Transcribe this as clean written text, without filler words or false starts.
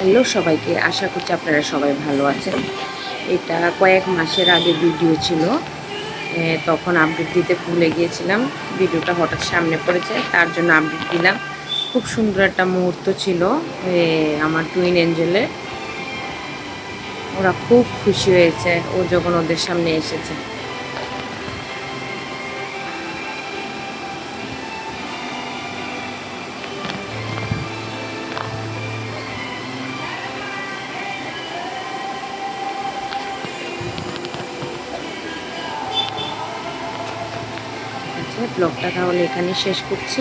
Hello সবাইকে, আশা করছি আপনারা সবাই ভালো আছেন। এটা কয়েক মাসের আগে ভিডিও ছিল, তখন আপডেট দিতে ভুলে গিয়েছিলাম। ভিডিওটা হঠাৎ সামনে পড়েছে, তার জন্য আপডেট দিলাম। খুব সুন্দর একটা মুহূর্ত ছিল আমার টুইন এঞ্জেলের। ওরা খুব খুশি হয়েছে ও যখন ওদের সামনে এসেছে। ব্লগটা তাহলে এখানে শেষ করছি।